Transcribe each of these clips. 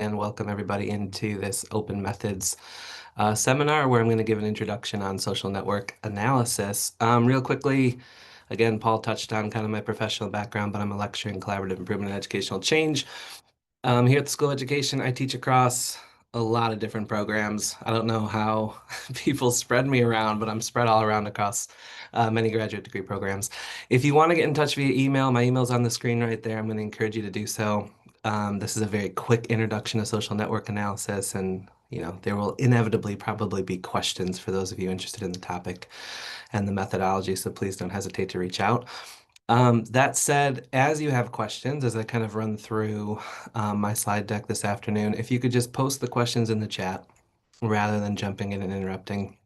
and welcome everybody into this Open Methods seminar where I'm going to give an introduction on social network analysis. Real quickly, again, Paul touched on kind of my professional background, but I'm a lecturer in collaborative improvement and educational change. Here at the School of Education, I teach across a lot of different programs. I don't know how people spread me around, but I'm spread all around across many graduate degree programs. If you want to get in touch via email, my email's on the screen right there. I'm going to encourage you to do so. This is a very quick introduction to social network analysis, and there will inevitably probably be questions for those of you interested in the topic and the methodology, so please don't hesitate to reach out. That said, as you have questions, as I kind of run through my slide deck this afternoon, if you could just post the questions in the chat rather than jumping in and interrupting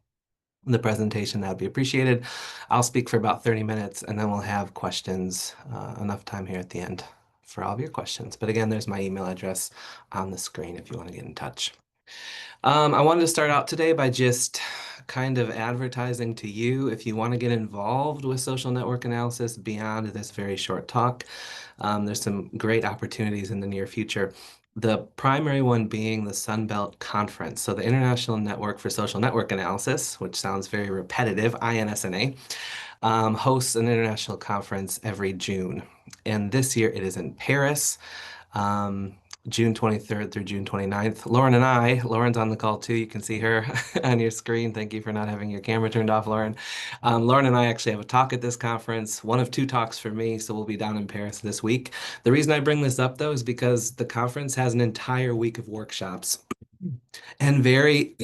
the presentation, that would be appreciated. I'll speak for about 30 minutes and then we'll have questions, enough time here at the end for all of your questions. But again, there's my email address on the screen if you want to get in touch. I wanted to start out today by just kind of advertising to you if you want to get involved with social network analysis beyond this very short talk. There's some great opportunities in the near future. The primary one being the Sunbelt Conference. So the International Network for Social Network Analysis, which sounds very repetitive, INSNA, hosts an international conference every June. And this year it is in Paris. Um, June 23rd through June 29th. Lauren's on the call too. You can see her on your screen. Thank you for not having your camera turned off, Lauren. Lauren and I actually have a talk at this conference, one of two talks for me, so we'll be down in Paris this week. The reason I bring this up though is because the conference has an entire week of workshops and very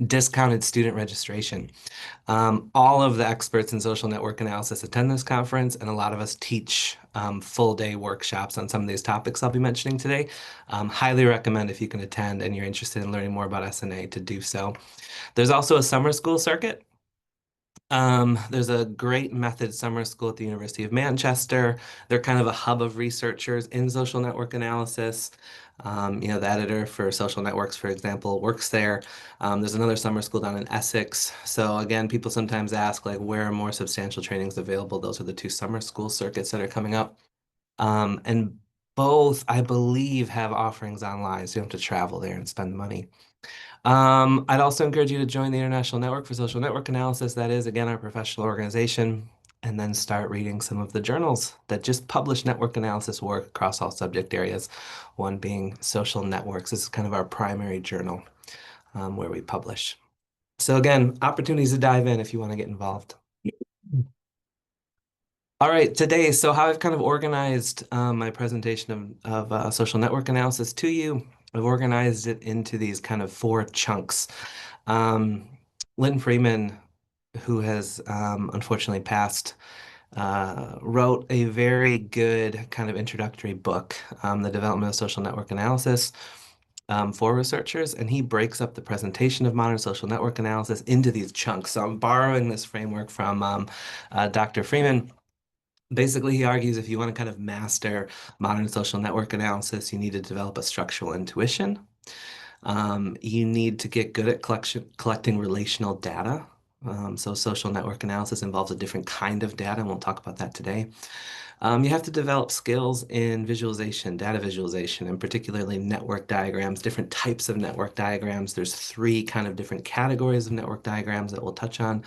discounted student registration. All of the experts in social network analysis attend this conference, and a lot of us teach full day workshops on some of these topics I'll be mentioning today. Highly recommend if you can attend and you're interested in learning more about SNA to do so. There's also a summer school circuit. There's a great method summer school at the University of Manchester. They're kind of a hub of researchers in social network analysis. The editor for social networks, for example, works there. There's another summer school down in Essex. So again, people sometimes ask, like, where are more substantial trainings available? Those are the two summer school circuits that are coming up. And both, I believe, have offerings online, so you don't have to travel there and spend money. I'd also encourage you to join the International Network for Social Network Analysis. That is, again, our professional organization, and then start reading some of the journals that just publish network analysis work across all subject areas, one being Social Networks. This is kind of our primary journal where we publish. So again, opportunities to dive in if you want to get involved. All right, today, so how I've kind of organized my presentation of social network analysis to you, I've organized it into these kind of four chunks. Um, Lynn Freeman, who has unfortunately passed, wrote a very good kind of introductory book, The Development of Social Network Analysis, for researchers, and he breaks up the presentation of modern social network analysis into these chunks. So I'm borrowing this framework from Dr. Freeman. Basically, he argues if you want to kind of master modern social network analysis, you need to develop a structural intuition. You need to get good at collecting relational data. So social network analysis involves a different kind of data, and we'll talk about that today. You have to develop skills in visualization, data visualization, and particularly network diagrams, different types of network diagrams. There's three kind of different categories of network diagrams that we'll touch on.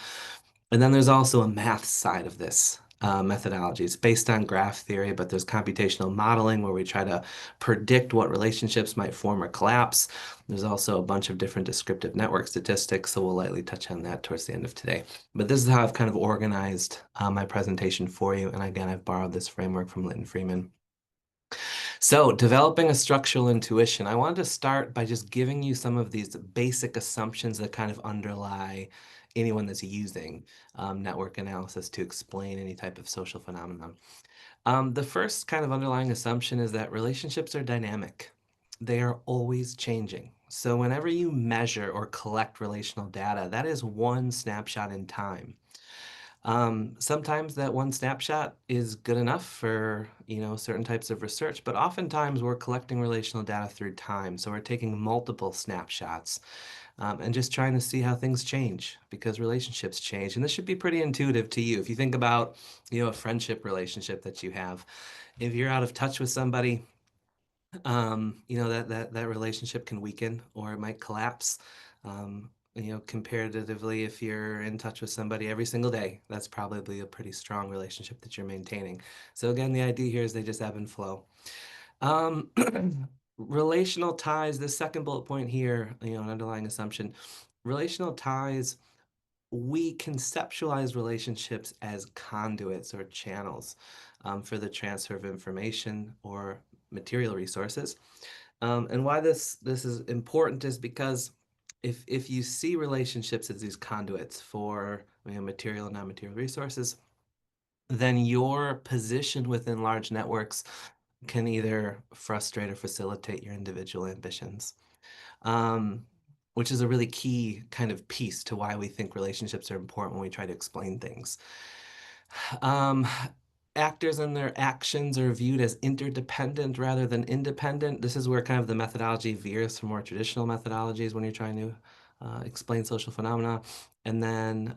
And then there's also a math side of this methodology. It's based on graph theory, but there's computational modeling where we try to predict what relationships might form or collapse. There's also a bunch of different descriptive network statistics, so we'll lightly touch on that towards the end of today. But this is how I've kind of organized my presentation for you. And again, I've borrowed this framework from Lynn Freeman. So developing a structural intuition, I wanted to start by just giving you some of these basic assumptions that kind of underlie anyone that's using network analysis to explain any type of social phenomenon. The first kind of underlying assumption is that relationships are dynamic. They are always changing. So whenever you measure or collect relational data, that is one snapshot in time. Sometimes that one snapshot is good enough for, certain types of research, but oftentimes we're collecting relational data through time. So we're taking multiple snapshots and just trying to see how things change because relationships change. And this should be pretty intuitive to you. If you think about, a friendship relationship that you have, if you're out of touch with somebody, that relationship can weaken or it might collapse. Comparatively, if you're in touch with somebody every single day, that's probably a pretty strong relationship that you're maintaining. So again, the idea here is they just ebb and flow. Um, Relational ties, the second bullet point here, an underlying assumption. Relational ties, we conceptualize relationships as conduits or channels for the transfer of information or material resources. And why this is important is because if you see relationships as these conduits for material and non-material resources, then your position within large networks can either frustrate or facilitate your individual ambitions, um, which is a really key kind of piece to why we think relationships are important when we try to explain things. Um, Actors and their actions are viewed as interdependent rather than independent. This is where kind of the methodology veers from more traditional methodologies when you're trying to explain social phenomena. And then,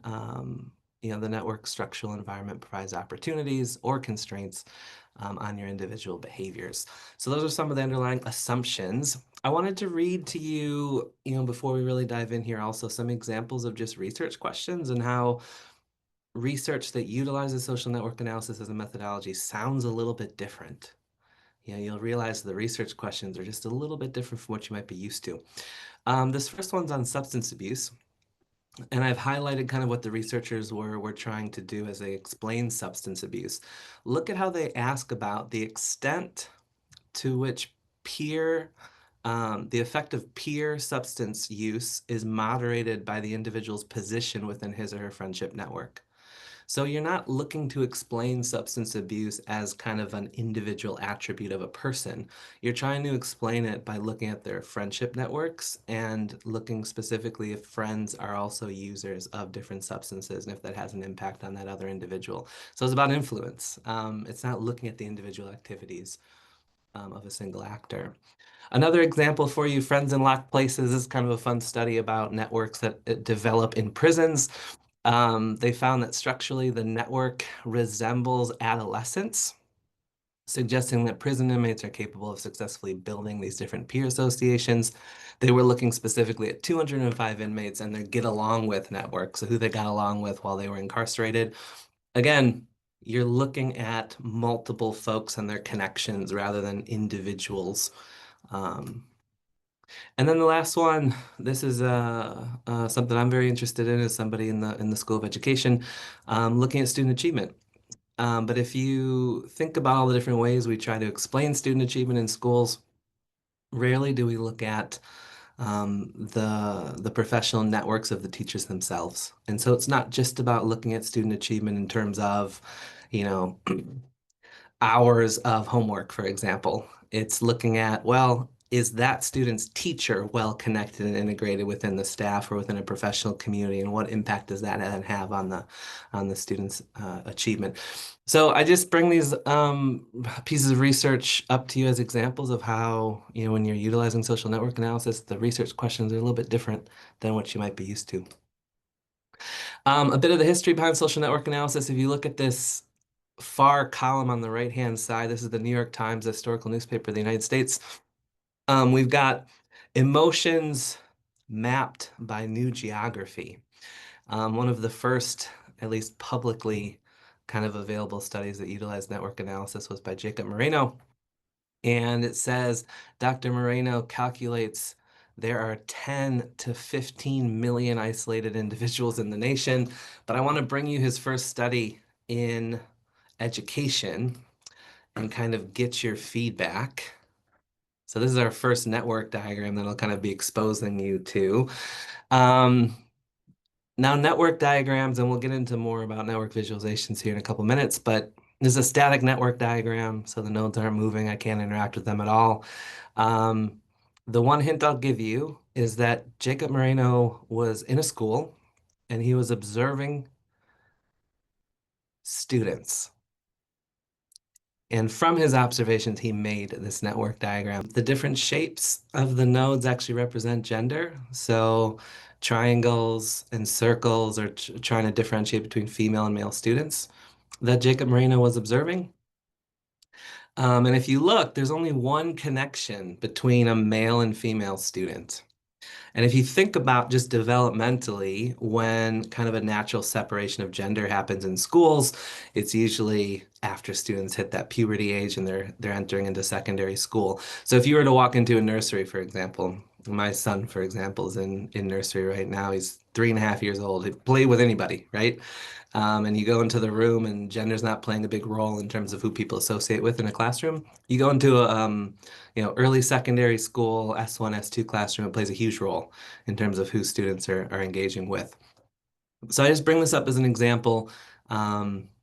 the network structural environment provides opportunities or constraints on your individual behaviors. So those are some of the underlying assumptions. I wanted to read to you, before we really dive in here, also some examples of just research questions and how research that utilizes social network analysis as a methodology sounds a little bit different. You'll realize the research questions are just a little bit different from what you might be used to. This first one's on substance abuse, and I've highlighted kind of what the researchers were trying to do as they explain substance abuse. Look at how they ask about the extent to which the effect of peer substance use is moderated by the individual's position within his or her friendship network. So you're not looking to explain substance abuse as kind of an individual attribute of a person. You're trying to explain it by looking at their friendship networks and looking specifically if friends are also users of different substances and if that has an impact on that other individual. So it's about influence. It's not looking at the individual activities of a single actor. Another example for you, Friends in Locked Places, is kind of a fun study about networks that develop in prisons. They found that structurally the network resembles adolescence, suggesting that prison inmates are capable of successfully building these different peer associations. They were looking specifically at 205 inmates and their get along with network, so who they got along with while they were incarcerated. Again, you're looking at multiple folks and their connections rather than individuals. Um, and then the last one, this is something I'm very interested in as somebody in the School of Education, looking at student achievement. But if you think about all the different ways we try to explain student achievement in schools, rarely do we look at the professional networks of the teachers themselves. And so it's not just about looking at student achievement in terms of, you know, hours of homework, for example. It's looking at, well, is that student's teacher well connected and integrated within the staff or within a professional community, and what impact does that then have on the student's achievement? So I just bring these pieces of research up to you as examples of how, when you're utilizing social network analysis, the research questions are a little bit different than what you might be used to. A bit of the history behind social network analysis. If you look at this far column on the right-hand side, this is the New York Times, a historical newspaper of the United States. We've got emotions mapped by new geography. One of the first, at least publicly kind of available studies that utilized network analysis was by Jacob Moreno. And it says Dr. Moreno calculates there are 10 to 15 million isolated individuals in the nation. But I want to bring you his first study in education and kind of get your feedback. So this is our first network diagram that I'll kind of be exposing you to. Now network diagrams, and we'll get into more about network visualizations here in a couple minutes, but this is a static network diagram, so the nodes aren't moving. I can't interact with them at all. The one hint I'll give you is that Jacob Moreno was in a school and he was observing students. And from his observations, he made this network diagram. The different shapes of the nodes actually represent gender. So triangles and circles are trying to differentiate between female and male students that Jacob Moreno was observing. And if you look, there's only one connection between a male and female student. And if you think about just developmentally, when kind of a natural separation of gender happens in schools, it's usually after students hit that puberty age and they're entering into secondary school. So if you were to walk into a nursery, for example, my son, for example, is in nursery right now. He's 3.5 years old. He play with anybody, right? And you go into the room, and gender's not playing a big role in terms of who people associate with in a classroom. You go into a early secondary school, S1, S2 classroom, it plays a huge role in terms of who students are engaging with. So I just bring this up as an example.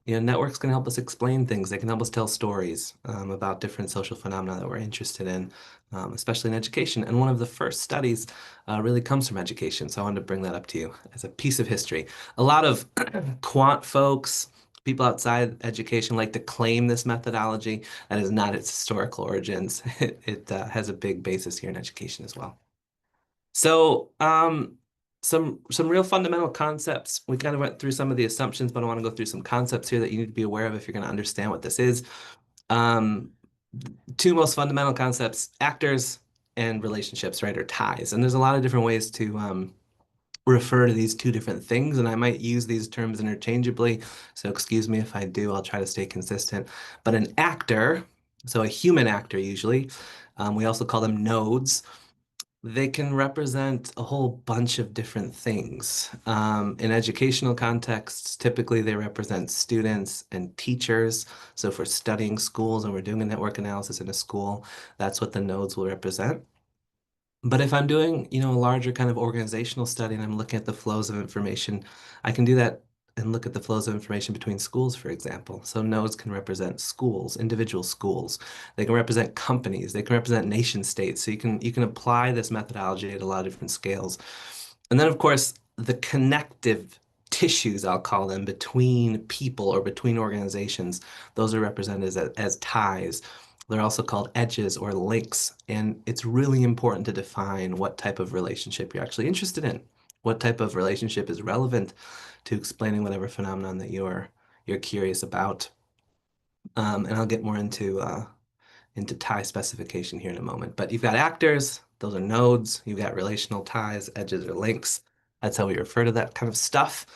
Networks can help us explain things. They can help us tell stories about different social phenomena that we're interested in, especially in education. And one of the first studies really comes from education. So I wanted to bring that up to you as a piece of history. A lot of quant folks, people outside education like to claim this methodology. That is not its historical origins. It has a big basis here in education as well. So, some real fundamental concepts. We kind of went through some of the assumptions, but I want to go through some concepts here that you need to be aware of if you're going to understand what this is. Um, Two most fundamental concepts, actors and relationships, right, or ties. And there's a lot of different ways to refer to these two different things, and I might use these terms interchangeably. So excuse me if I do, I'll try to stay consistent. But an actor, so a human actor usually, we also call them nodes. They can represent a whole bunch of different things. In educational contexts, typically they represent students and teachers. So if we're studying schools and we're doing a network analysis in a school, that's what the nodes will represent. But if I'm doing, a larger kind of organizational study and I'm looking at the flows of information, I can do that and look at the flows of information between schools, for example. So nodes can represent schools, individual schools. They can represent companies. They can represent nation states. So you can apply this methodology at a lot of different scales. And then, of course, the connective tissues, I'll call them, between people or between organizations, those are represented as ties. They're also called edges or links, and it's really important to define what type of relationship you're actually interested in. What type of relationship is relevant to explaining whatever phenomenon that you're curious about. And I'll get more into tie specification here in a moment. But you've got actors, those are nodes. You've got relational ties, edges or links. That's how we refer to that kind of stuff.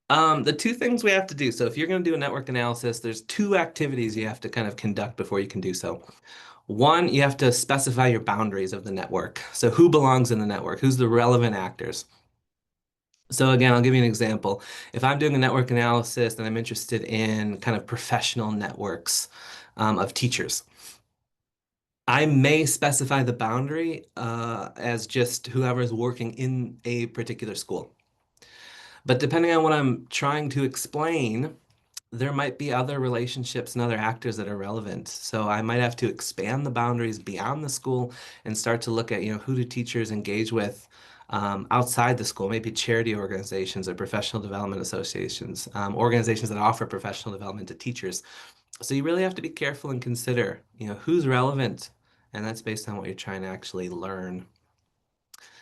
The two things we have to do. So if you're going to do a network analysis, there's two activities you have to kind of conduct before you can do so. One, you have to specify your boundaries of the network. So who belongs in the network? Who's the relevant actors? So again, I'll give you an example. If I'm doing a network analysis and I'm interested in kind of professional networks of teachers, I may specify the boundary as just whoever is working in a particular school. But depending on what I'm trying to explain, there might be other relationships and other actors that are relevant. So I might have to expand the boundaries beyond the school and start to look at, who do teachers engage with outside the school, maybe charity organizations or professional development associations, organizations that offer professional development to teachers. So you really have to be careful and consider, who's relevant, and that's based on what you're trying to actually learn.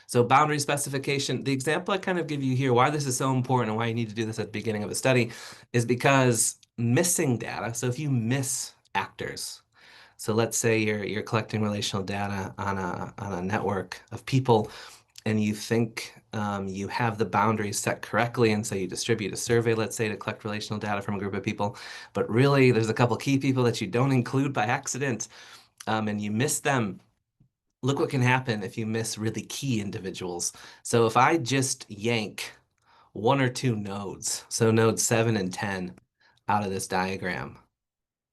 So boundary specification, the example I kind of give you here, why this is so important and why you need to do this at the beginning of a study is because missing data, so if you miss actors, so let's say you're collecting relational data on a network of people and you think you have the boundaries set correctly, and so you distribute a survey, let's say, to collect relational data from a group of people, but really there's a couple key people that you don't include by accident, and you miss them. Look what can happen if you miss really key individuals. So if I just yank one or two nodes, so nodes 7 and 10, out of this diagram,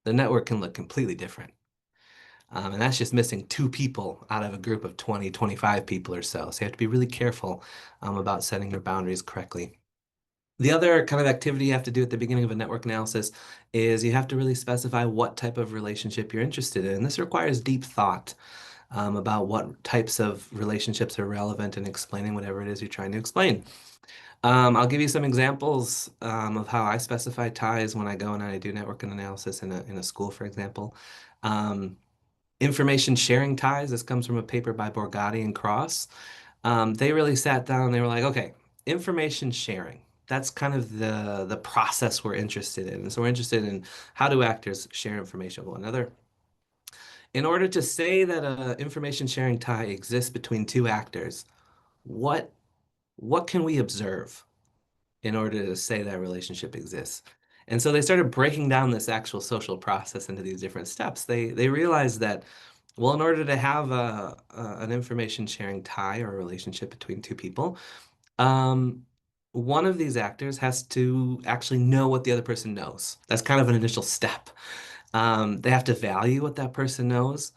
the network can look completely different. And that's just missing two people out of a group of 20, 25 people or so. So you have to be really careful about setting your boundaries correctly. The other kind of activity you have to do at the beginning of a network analysis is you have to really specify what type of relationship you're interested in. And this requires deep thought about what types of relationships are relevant in explaining whatever it is you're trying to explain. I'll give you some examples of how I specify ties when I go and I do network analysis in a school, for example. Um, Information sharing ties, this comes from a paper by Borgatti and Cross. They really sat down and they were like, okay, information sharing. That's kind of the process we're interested in. And so we're interested in how do actors share information with one another. in order to say that a information sharing tie exists between two actors, what what can we observe in order to say that relationship exists? And so they started breaking down this actual social process into these different steps. They realized that, well, in order to have an information sharing tie or a relationship between two people, um, one of these actors has to actually know what the other person knows. That's kind of an initial step. They have to value what that person knows.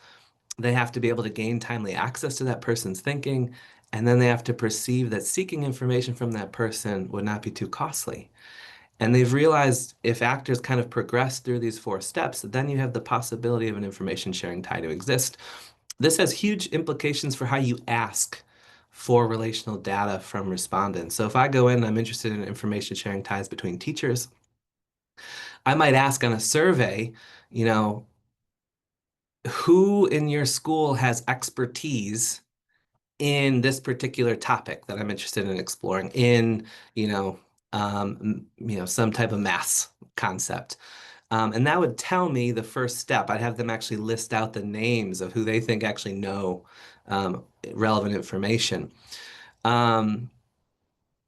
They have to be able to gain timely access to that person's thinking, and then they have to perceive that seeking information from that person would not be too costly. And they've realized if actors kind of progress through these four steps, then you have the possibility of an information sharing tie to exist. This has huge implications for how you ask for relational data from respondents. So if I go in, I'm interested in information sharing ties between teachers, I might ask on a survey, you know, who in your school has expertise in this particular topic that I'm interested in exploring in, you know, some type of maths concept. And that would tell me the first step. I'd have them actually list out the names of who they think actually know relevant information. Um,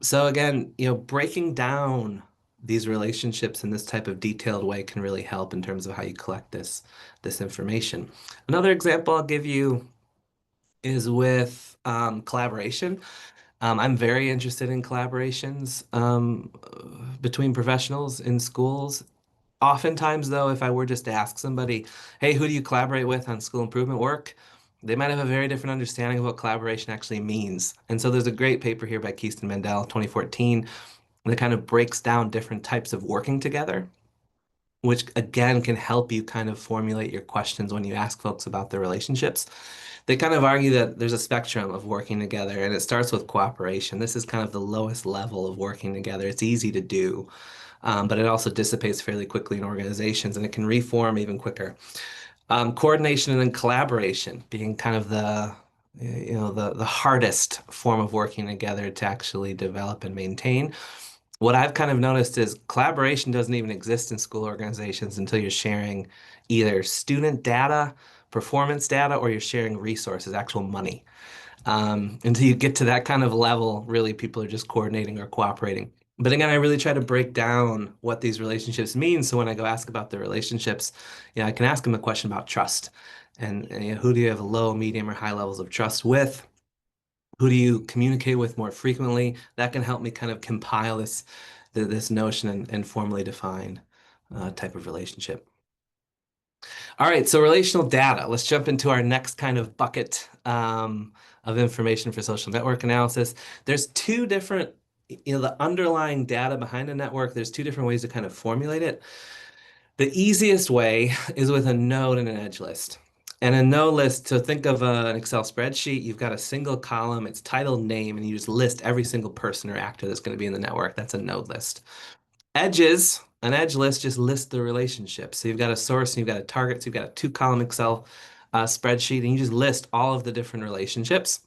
so again, breaking down these relationships in this type of detailed way can really help in terms of how you collect this information. Another example I'll give you is with collaboration. I'm very interested in collaborations between professionals in schools. Oftentimes, though, if I were just to ask somebody, hey, who do you collaborate with on school improvement work? They might have a very different understanding of what collaboration actually means. And so there's a great paper here by Keaston Mandel, 2014, that kind of breaks down different types of working together, which again can help you kind of formulate your questions when you ask folks about their relationships. They kind of argue that there's a spectrum of working together, and it starts with cooperation. This is kind of the lowest level of working together. It's easy to do, but it also dissipates fairly quickly in organizations, and it can reform even quicker. Coordination and then collaboration being kind of the hardest form of working together to actually develop and maintain. What I've kind of noticed is collaboration doesn't even exist in school organizations until you're sharing either student data, performance data, or you're sharing resources, actual money. Until you get to that kind of level, really people are just coordinating or cooperating. But again, I really try to break down what these relationships mean. So when I go ask about the relationships, I can ask them a question about trust. And who do you have low, medium, or high levels of trust with? Who do you communicate with more frequently? That can help me kind of compile this notion and formally define type of relationship. All right, so relational data. Let's jump into our next kind of bucket of information for social network analysis. There's two different, the underlying data behind a network, there's two different ways to kind of formulate it. The easiest way is with a node and an edge list. And a node list, so think of an Excel spreadsheet. You've got a single column, it's titled name, and you just list every single person or actor that's going to be in the network. That's a node list. Edges, an edge list just lists the relationship. So you've got a source and you've got a target. So you've got a two-column Excel spreadsheet, and you just list all of the different relationships.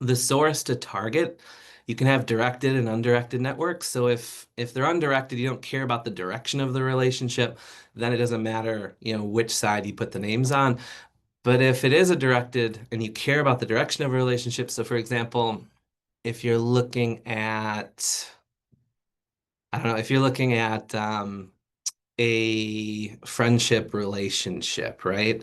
The source to target, you can have directed and undirected networks. So if they're undirected, you don't care about the direction of the relationship, then it doesn't matter, which side you put the names on. But if it is a directed and you care about the direction of a relationship, so for example, if you're looking at, I don't know, if you're looking at a friendship relationship, right?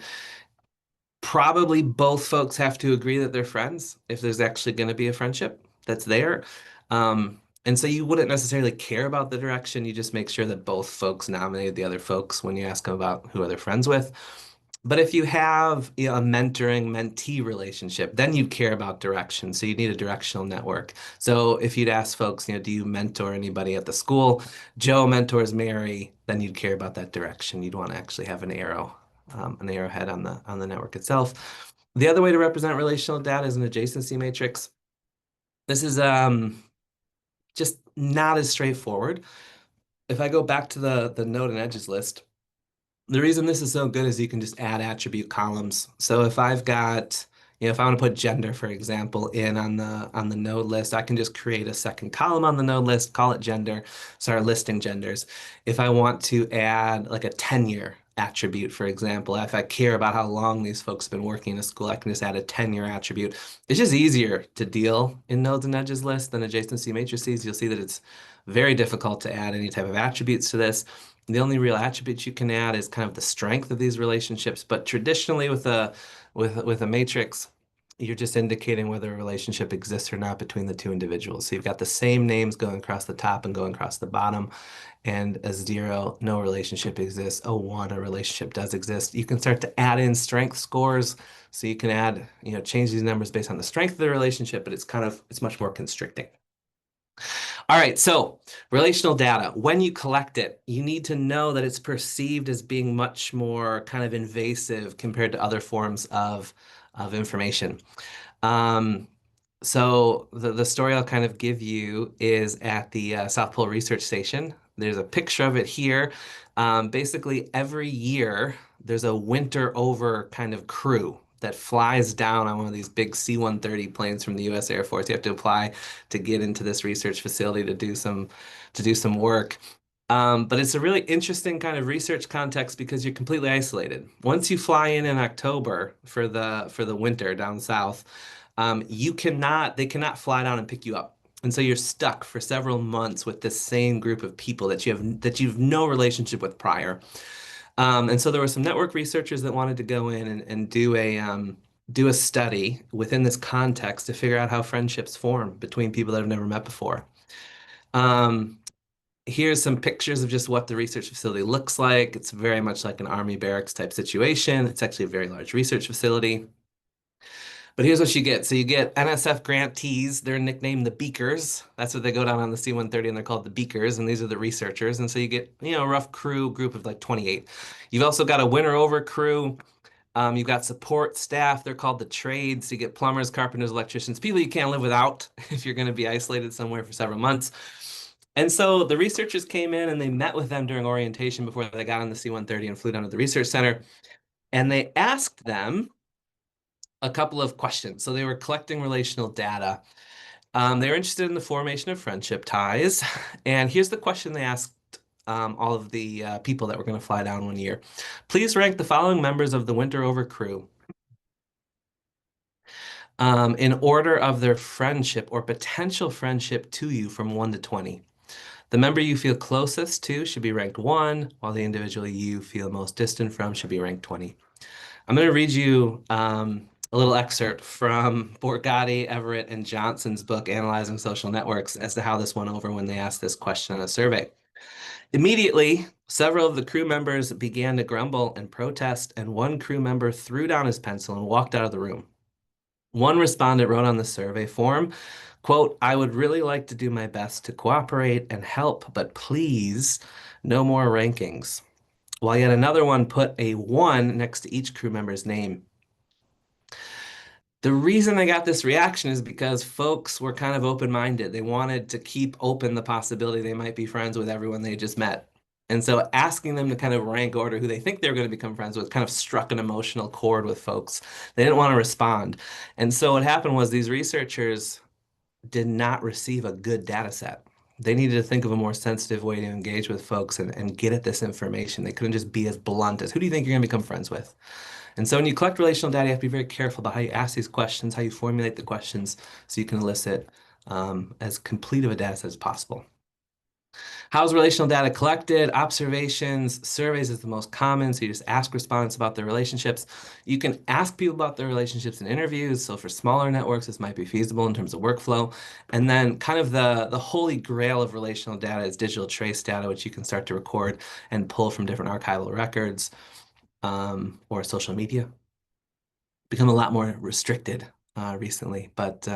Probably both folks have to agree that they're friends if there's actually going to be a friendship that's there. And so you wouldn't necessarily care about the direction. You just make sure that both folks nominated the other folks when you ask them about who are they friends with. But if you have a mentoring mentee relationship, then you care about direction. So you need a directional network. So if you'd ask folks, do you mentor anybody at the school? Joe mentors Mary, then you'd care about that direction. You'd want to actually have an arrowhead on the network itself. The other way to represent relational data is an adjacency matrix. This is just not as straightforward. If I go back to the node and edges list, the reason this is so good is you can just add attribute columns. So if I've got, if I want to put gender, for example, in on the node list, I can just create a second column on the node list, call it gender, start listing genders. If I want to add like a tenure, attribute, for example. If I care about how long these folks have been working in a school, I can just add a tenure attribute. It's just easier to deal in nodes and edges lists than adjacency matrices. You'll see that it's very difficult to add any type of attributes to this. The only real attributes you can add is kind of the strength of these relationships. But traditionally with a matrix, you're just indicating whether a relationship exists or not between the two individuals. So you've got the same names going across the top and going across the bottom. And a 0, no relationship exists. A 1, a relationship does exist. You can start to add in strength scores. So you can add, change these numbers based on the strength of the relationship, but it's much more constricting. All right, so relational data, when you collect it, you need to know that it's perceived as being much more kind of invasive compared to other forms of information. Um, so the story I'll kind of give you is at the South Pole Research Station. There's a picture of it here. Basically, every year there's a winter over kind of crew that flies down on one of these big C-130 planes from the U.S. Air Force. You have to apply to get into this research facility to do some work. But it's a really interesting kind of research context because you're completely isolated. Once you fly in October for the winter down south, they cannot fly down and pick you up. And so you're stuck for several months with this same group of people that you've no relationship with prior. And so there were some network researchers that wanted to go in and do a study within this context to figure out how friendships form between people that have never met before. Um, Here's some pictures of just what the research facility looks like. It's very much like an army barracks type situation. It's actually a very large research facility. But here's what you get. So you get NSF grantees. They're nicknamed the Beakers. That's what they go down on the C-130, and they're called the Beakers, and these are the researchers. And so you get, a rough group of like 28. You've also got a winter over crew. You've got support staff. They're called the trades. You get plumbers, carpenters, electricians, people you can't live without if you're going to be isolated somewhere for several months. And so the researchers came in and they met with them during orientation before they got on the C-130 and flew down to the research center. And they asked them a couple of questions. So they were collecting relational data. They were interested in the formation of friendship ties. And here's the question they asked all of the people that were going to fly down one year. Please rank the following members of the winter over crew in order of their friendship or potential friendship to you from 1 to 20. The member you feel closest to should be ranked 1, while the individual you feel most distant from should be ranked 20. I'm going to read you a little excerpt from Borgatti, Everett, and Johnson's book, Analyzing Social Networks, as to how this went over when they asked this question on a survey. Immediately, several of the crew members began to grumble and protest, and one crew member threw down his pencil and walked out of the room. One respondent wrote on the survey form, quote, I would really like to do my best to cooperate and help, but please, no more rankings. While yet another one put a 1 next to each crew member's name. The reason they got this reaction is because folks were kind of open-minded. They wanted to keep open the possibility they might be friends with everyone they just met. And so asking them to kind of rank order who they think they're going to become friends with kind of struck an emotional chord with folks. They didn't want to respond. And so what happened was these researchers did not receive a good data set. They needed to think of a more sensitive way to engage with folks and get at this information. They couldn't just be as blunt as, who do you think you're going to become friends with? And so when you collect relational data, you have to be very careful about how you ask these questions, how you formulate the questions, so you can elicit as complete of a data set as possible. How's relational data collected? Observations, surveys is the most common. So you just ask respondents about their relationships. You can ask people about their relationships in interviews. So for smaller networks, this might be feasible in terms of workflow. And then kind of the holy grail of relational data is digital trace data, which you can start to record and pull from different archival records or social media. Become a lot more restricted recently, but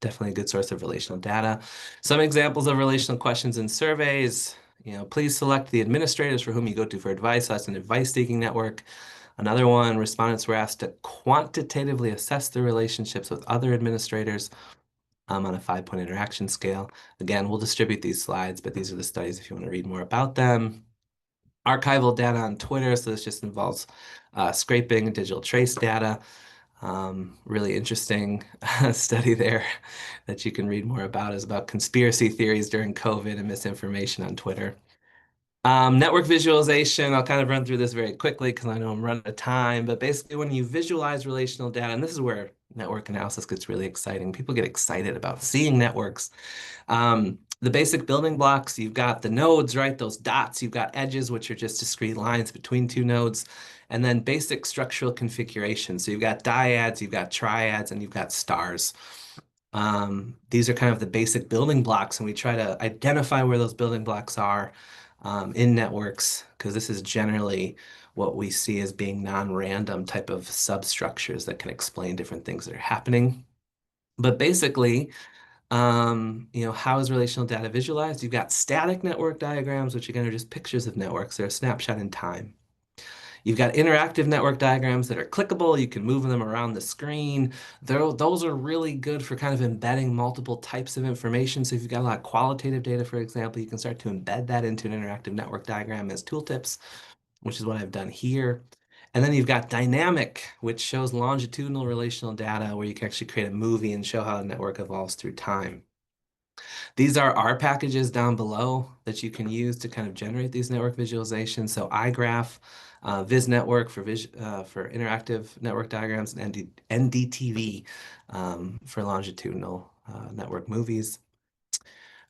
definitely a good source of relational data. Some examples of relational questions in surveys, please select the administrators for whom you go to for advice. That's an advice-seeking network. Another one, respondents were asked to quantitatively assess their relationships with other administrators on a 5-point interaction scale. Again, we'll distribute these slides, but these are the studies if you want to read more about them. Archival data on Twitter, so this just involves scraping digital trace data. Really interesting study there that you can read more about is about conspiracy theories during COVID and misinformation on Twitter. Network visualization, I'll kind of run through this very quickly because I know I'm running out of time. But basically, when you visualize relational data, and this is where network analysis gets really exciting. People get excited about seeing networks. The basic building blocks, you've got the nodes, right? Those dots, you've got edges, which are just discrete lines between two nodes, and then basic structural configuration. So you've got dyads, you've got triads, and you've got stars. These are kind of the basic building blocks, and we try to identify where those building blocks are in networks, because this is generally what we see as being non-random type of substructures that can explain different things that are happening. But basically, how is relational data visualized? You've got static network diagrams, which again are just pictures of networks. They're a snapshot in time. You've got interactive network diagrams that are clickable. You can move them around the screen. Those are really good for kind of embedding multiple types of information. So if you've got a lot of qualitative data, for example, you can start to embed that into an interactive network diagram as tooltips, which is what I've done here. And then you've got dynamic, which shows longitudinal relational data where you can actually create a movie and show how a network evolves through time. These are R packages down below that you can use to kind of generate these network visualizations. So iGraph, VisNetwork for interactive network diagrams, and NDTV for longitudinal network movies.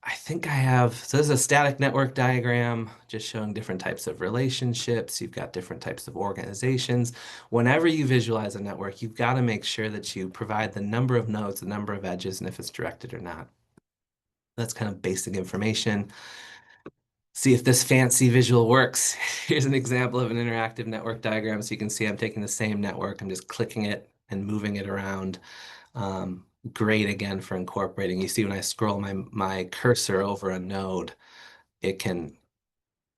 I think I have, so this is a static network diagram just showing different types of relationships. You've got different types of organizations. Whenever you visualize a network, you've got to make sure that you provide the number of nodes, the number of edges, and if it's directed or not. That's kind of basic information. See if this fancy visual works. Here's an example of an interactive network diagram. So you can see I'm taking the same network, I'm just clicking it and moving it around. Great again for incorporating. You see when I scroll my cursor over a node, it can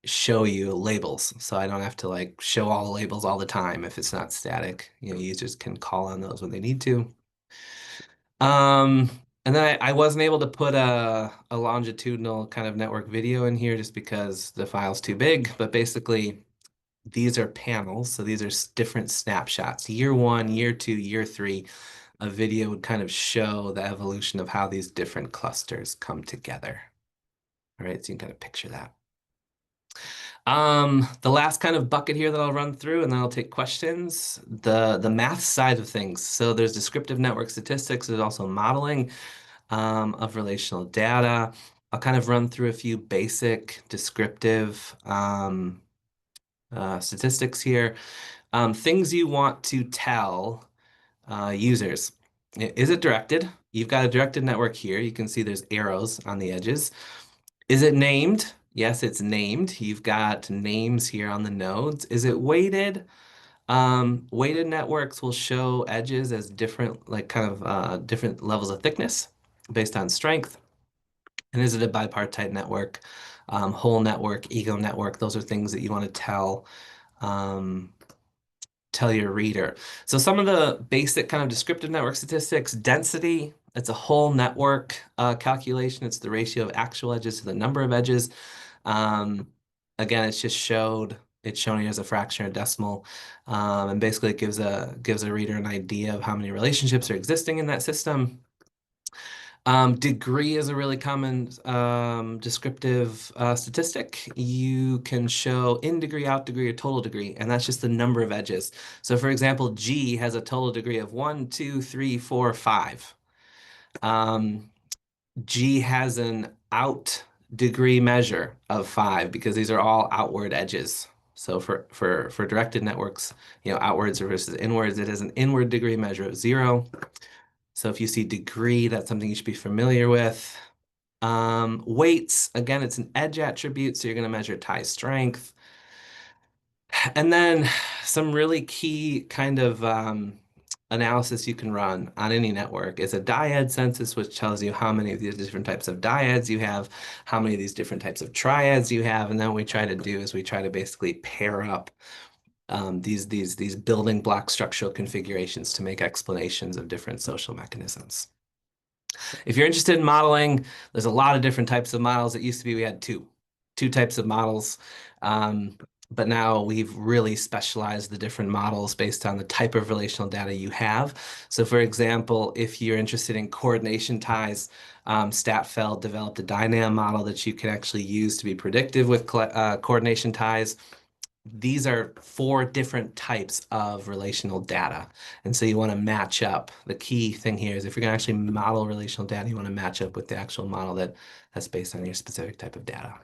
show you labels. So I don't have to like show all the labels all the time if it's not static. Users can call on those when they need to. Um, and then I wasn't able to put a longitudinal kind of network video in here just because the file's too big. But basically, these are panels. So these are different snapshots. Year one, year two, year three, a video would kind of show the evolution of how these different clusters come together. All right, so you can kind of picture that. The last kind of bucket here that I'll run through and then I'll take questions, the math side of things. So there's descriptive network statistics, there's also modeling of relational data. I'll kind of run through a few basic descriptive statistics here. Things you want to tell users. Is it directed? You've got a directed network here. You can see there's arrows on the edges. Is it named? Yes, it's named. You've got names here on the nodes. Is it weighted? Weighted networks will show edges as different, like kind of different levels of thickness based on strength. And is it a bipartite network, whole network, ego network? Those are things that you want to um, tell your reader. So some of the basic kind of descriptive network statistics, density, it's a whole network calculation. It's the ratio of actual edges to the number of edges. Um, Again, it's showing you as a fraction or decimal. And basically it gives a reader an idea of how many relationships are existing in that system. Degree is a really common descriptive statistic. You can show in degree, out degree, or total degree, and that's just the number of edges. So for example, G has a total degree of 1, 2, 3, 4, 5. G has an out degree measure of 5 because these are all outward edges. So for directed networks, outwards versus inwards, it is an inward degree measure of 0. So if you see degree, that's something you should be familiar with. Weights, again, it's an edge attribute, so you're going to measure tie strength. And then some really key kind of analysis you can run on any network is a dyad census, which tells you how many of these different types of dyads you have, how many of these different types of triads you have, and then what we try to do is we try to basically pair up these building block structural configurations to make explanations of different social mechanisms. If you're interested in modeling, there's a lot of different types of models. It used to be we had two types of models. But now we've really specialized the different models based on the type of relational data you have. So for example, if you're interested in coordination ties, Statfeld developed a dynam model that you can actually use to be predictive with coordination ties. These are four different types of relational data. And so you want to match up. The key thing here is if you're going to actually model relational data, you want to match up with the actual model that's based on your specific type of data.